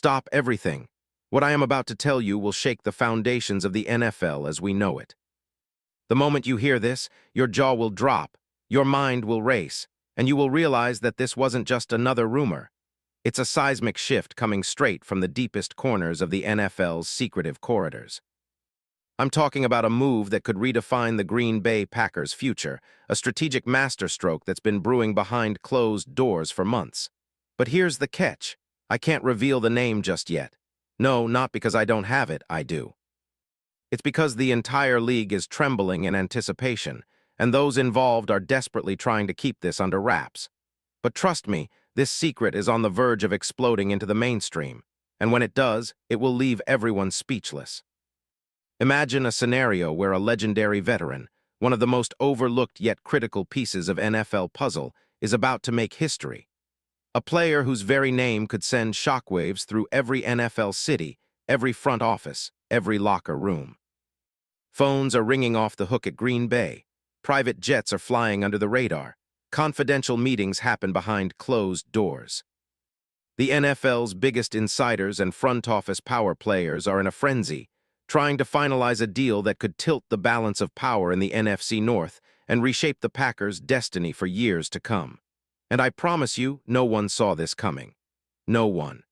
Stop everything. What I am about to tell you will shake the foundations of the NFL as we know it. The moment you hear this, your jaw will drop, your mind will race, and you will realize that this wasn't just another rumor. It's a seismic shift coming straight from the deepest corners of the NFL's secretive corridors. I'm talking about a move that could redefine the Green Bay Packers' future, a strategic masterstroke that's been brewing behind closed doors for months. But here's the catch. I can't reveal the name just yet. No, not because I don't have it, I do. It's because the entire league is trembling in anticipation, and those involved are desperately trying to keep this under wraps. But trust me, this secret is on the verge of exploding into the mainstream, and when it does, it will leave everyone speechless. Imagine a scenario where a legendary veteran, one of the most overlooked yet critical pieces of NFL puzzle, is about to make history. A player whose very name could send shockwaves through every NFL city, every front office, every locker room. Phones are ringing off the hook at Green Bay. Private jets are flying under the radar. Confidential meetings happen behind closed doors. The NFL's biggest insiders and front office power players are in a frenzy, trying to finalize a deal that could tilt the balance of power in the NFC North and reshape the Packers' destiny for years to come. And I promise you, no one saw this coming. No one.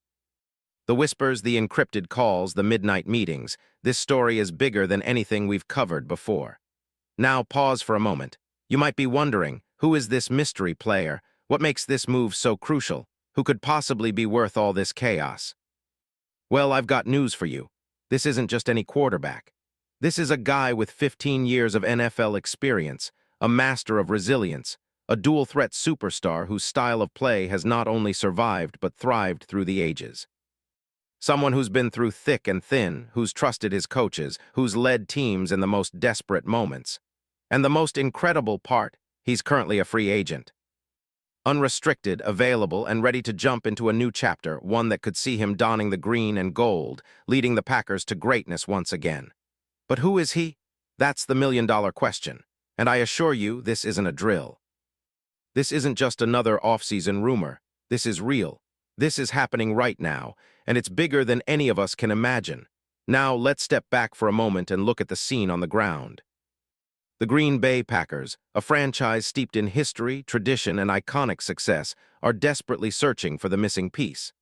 The whispers, the encrypted calls, the midnight meetings, this story is bigger than anything we've covered before. Now pause for a moment. You might be wondering, who is this mystery player? What makes this move so crucial? Who could possibly be worth all this chaos? Well, I've got news for you. This isn't just any quarterback. This is a guy with 15 years of NFL experience, a master of resilience, a dual-threat superstar whose style of play has not only survived but thrived through the ages. Someone who's been through thick and thin, who's trusted his coaches, who's led teams in the most desperate moments. And the most incredible part, he's currently a free agent. Unrestricted, available, and ready to jump into a new chapter, one that could see him donning the green and gold, leading the Packers to greatness once again. But who is he? That's the million-dollar question. And I assure you, this isn't a drill. This isn't just another off-season rumor. This is real. This is happening right now, and it's bigger than any of us can imagine. Now, let's step back for a moment and look at the scene on the ground. The Green Bay Packers, a franchise steeped in history, tradition, and iconic success, are desperately searching for the missing piece.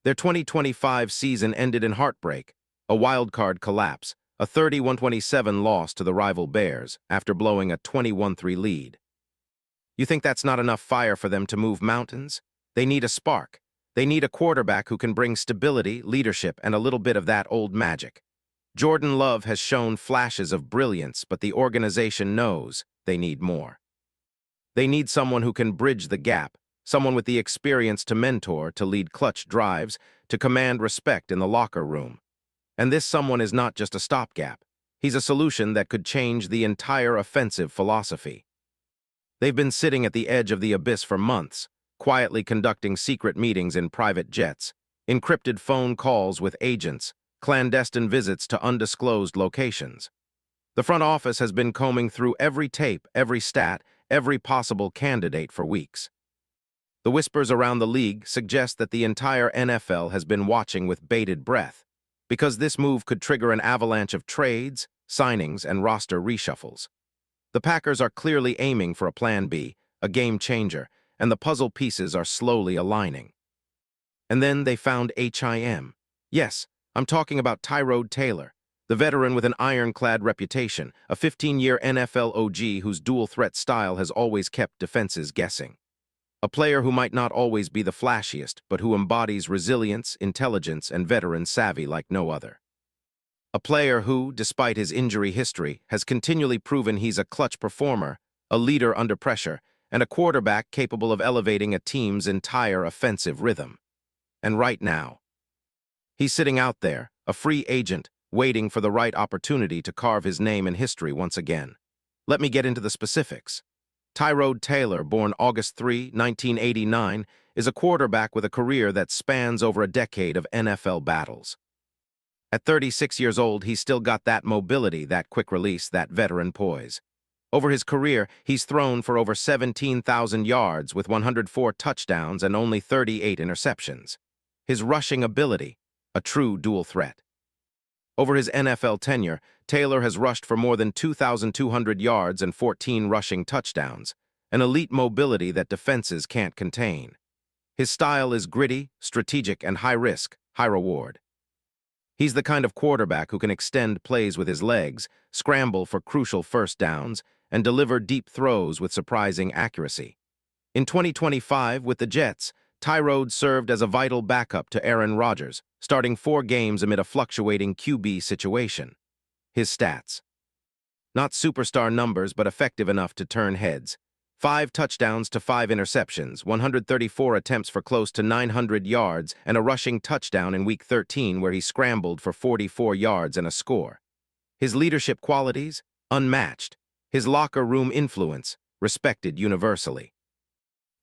Their 2025 season ended in heartbreak, a wildcard collapse, a 31-27 loss to the rival Bears after blowing a 21-3 lead. You think that's not enough fire for them to move mountains? They need a spark. They need a quarterback who can bring stability, leadership, and a little bit of that old magic. Jordan Love has shown flashes of brilliance, but the organization knows they need more. They need someone who can bridge the gap, someone with the experience to mentor, to lead clutch drives, to command respect in the locker room. And this someone is not just a stopgap. He's a solution that could change the entire offensive philosophy. They've been sitting at the edge of the abyss for months, quietly conducting secret meetings in private jets, encrypted phone calls with agents, clandestine visits to undisclosed locations. The front office has been combing through every tape, every stat, every possible candidate for weeks. The whispers around the league suggest that the entire NFL has been watching with bated breath, because this move could trigger an avalanche of trades, signings, and roster reshuffles. The Packers are clearly aiming for a plan B, a game changer, and the puzzle pieces are slowly aligning. And then they found him. Yes, I'm talking about Tyrod Taylor, the veteran with an ironclad reputation, a 15-year NFL OG whose dual-threat style has always kept defenses guessing. A player who might not always be the flashiest, but who embodies resilience, intelligence, and veteran savvy like no other. A player who, despite his injury history, has continually proven he's a clutch performer, a leader under pressure, and a quarterback capable of elevating a team's entire offensive rhythm. And right now, he's sitting out there, a free agent, waiting for the right opportunity to carve his name in history once again. Let me get into the specifics. Tyrod Taylor, born August 3, 1989, is a quarterback with a career that spans over a decade of NFL battles. At 36 years old, he's still got that mobility, that quick release, that veteran poise. Over his career, he's thrown for over 17,000 yards with 104 touchdowns and only 38 interceptions. his rushing ability, a true dual threat. Over his NFL tenure, Taylor has rushed for more than 2,200 yards and 14 rushing touchdowns, an elite mobility that defenses can't contain. His style is gritty, strategic, and high-risk, high-reward. He's the kind of quarterback who can extend plays with his legs, scramble for crucial first downs, and deliver deep throws with surprising accuracy. In 2025, with the Jets, Tyrod served as a vital backup to Aaron Rodgers, starting 4 games amid a fluctuating QB situation. His stats. Not superstar numbers, but effective enough to turn heads. 5 touchdowns to 5 interceptions, 134 attempts for close to 900 yards, and a rushing touchdown in Week 13 where he scrambled for 44 yards and a score. His leadership qualities? Unmatched. His locker room influence? Respected universally.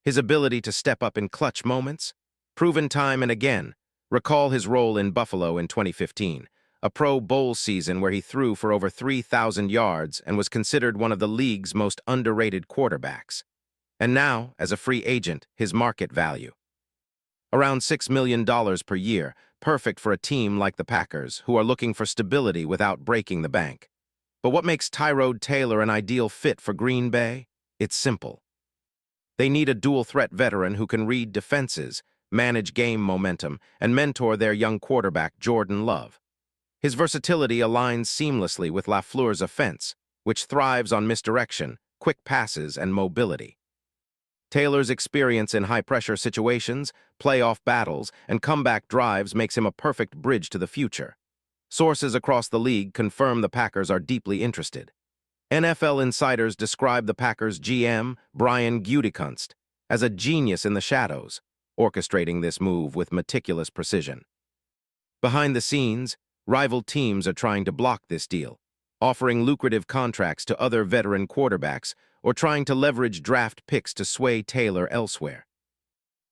His ability to step up in clutch moments? Proven time and again. Recall his role in Buffalo in 2015, a Pro Bowl season where he threw for over 3,000 yards and was considered one of the league's most underrated quarterbacks. And now, as a free agent, his market value. Around $6 million per year, perfect for a team like the Packers, who are looking for stability without breaking the bank. But what makes Tyrod Taylor an ideal fit for Green Bay? It's simple. They need a dual-threat veteran who can read defenses, manage game momentum, and mentor their young quarterback, Jordan Love. His versatility aligns seamlessly with LaFleur's offense, which thrives on misdirection, quick passes, and mobility. Taylor's experience in high-pressure situations, playoff battles, and comeback drives makes him a perfect bridge to the future. Sources across the league confirm the Packers are deeply interested. NFL insiders describe the Packers' GM, Brian Gutekunst, as a genius in the shadows, orchestrating this move with meticulous precision. Behind the scenes, rival teams are trying to block this deal, offering lucrative contracts to other veteran quarterbacks or trying to leverage draft picks to sway Taylor elsewhere.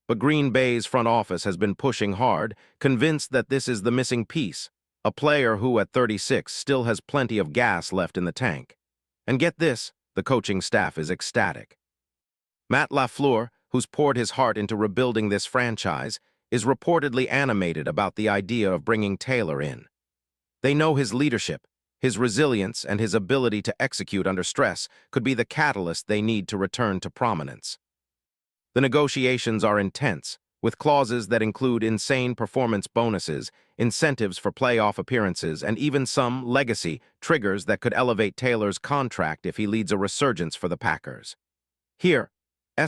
But Green Bay's front office has been pushing hard, convinced that this is the missing piece, a player who at 36 still has plenty of gas left in the tank. And get this, the coaching staff is ecstatic. Matt LaFleur, who's poured his heart into rebuilding this franchise, is reportedly animated about the idea of bringing Taylor in. They know his leadership, his resilience, and his ability to execute under stress could be the catalyst they need to return to prominence. The negotiations are intense, with clauses that include insane performance bonuses, incentives for playoff appearances, and even some legacy triggers that could elevate Taylor's contract if he leads a resurgence for the Packers. Here's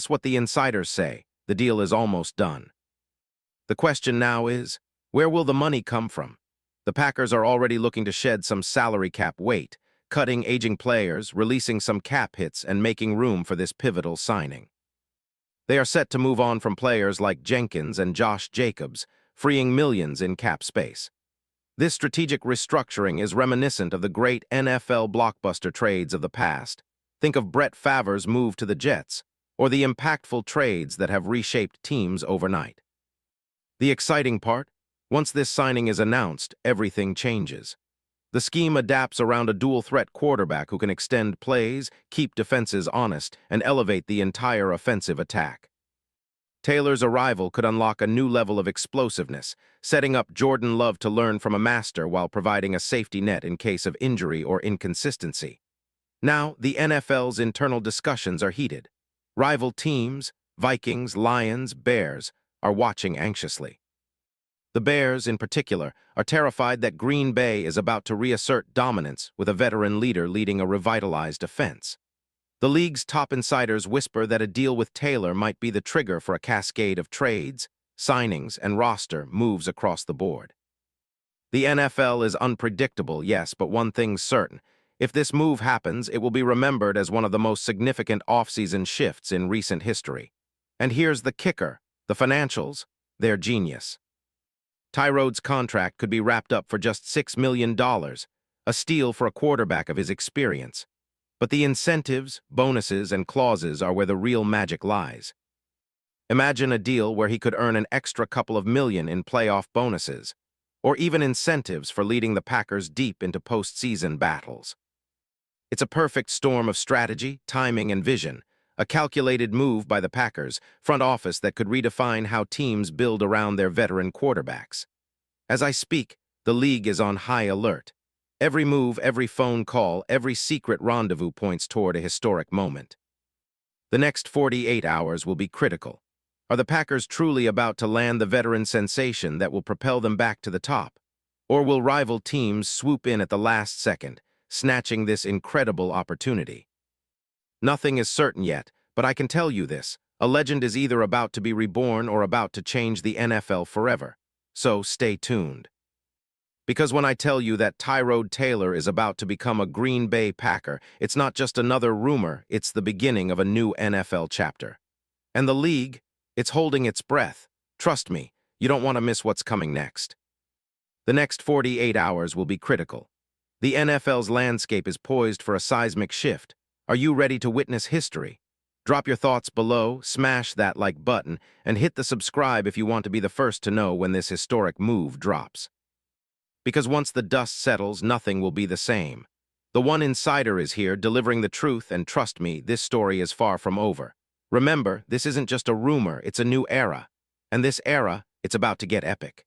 what the insiders say. The deal is almost done. The question now is, where will the money come from? The Packers are already looking to shed some salary cap weight, cutting aging players, releasing some cap hits, and making room for this pivotal signing. They are set to move on from players like Jenkins and Josh Jacobs, freeing millions in cap space. This strategic restructuring is reminiscent of the great NFL blockbuster trades of the past. Think of Brett Favre's move to the Jets, or the impactful trades that have reshaped teams overnight. The exciting part? Once this signing is announced, everything changes. The scheme adapts around a dual-threat quarterback who can extend plays, keep defenses honest, and elevate the entire offensive attack. Taylor's arrival could unlock a new level of explosiveness, setting up Jordan Love to learn from a master while providing a safety net in case of injury or inconsistency. Now, the NFL's internal discussions are heated. Rival teams, Vikings, Lions, Bears, are watching anxiously. The Bears, in particular, are terrified that Green Bay is about to reassert dominance with a veteran leader leading a revitalized offense. The league's top insiders whisper that a deal with Taylor might be the trigger for a cascade of trades, signings, and roster moves across the board. The NFL is unpredictable, yes, but one thing's certain. If this move happens, it will be remembered as one of the most significant offseason shifts in recent history. And here's the kicker, the financials, they're genius. Tyrod's contract could be wrapped up for just $6 million, a steal for a quarterback of his experience. But the incentives, bonuses, and clauses are where the real magic lies. Imagine a deal where he could earn an extra couple of million in playoff bonuses, or even incentives for leading the Packers deep into postseason battles. It's a perfect storm of strategy, timing, and vision, A calculated move by the Packers front office that could redefine how teams build around their veteran quarterbacks. As I speak, the league is on high alert. Every move, every phone call, every secret rendezvous points toward a historic moment. The next 48 hours will be critical. Are the Packers truly about to land the veteran sensation that will propel them back to the top? Or will rival teams swoop in at the last second, snatching this incredible opportunity? Nothing is certain yet, but I can tell you this. A legend is either about to be reborn or about to change the NFL forever. So stay tuned. Because when I tell you that Tyrod Taylor is about to become a Green Bay Packer, it's not just another rumor, it's the beginning of a new NFL chapter. And the league, it's holding its breath. Trust me, you don't want to miss what's coming next. The next 48 hours will be critical. The NFL's landscape is poised for a seismic shift. Are you ready to witness history? Drop your thoughts below, smash that like button, and hit the subscribe if you want to be the first to know when this historic move drops. Because once the dust settles, nothing will be the same. The one insider is here, delivering the truth, and trust me, this story is far from over. Remember, this isn't just a rumor, it's a new era. And this era, it's about to get epic.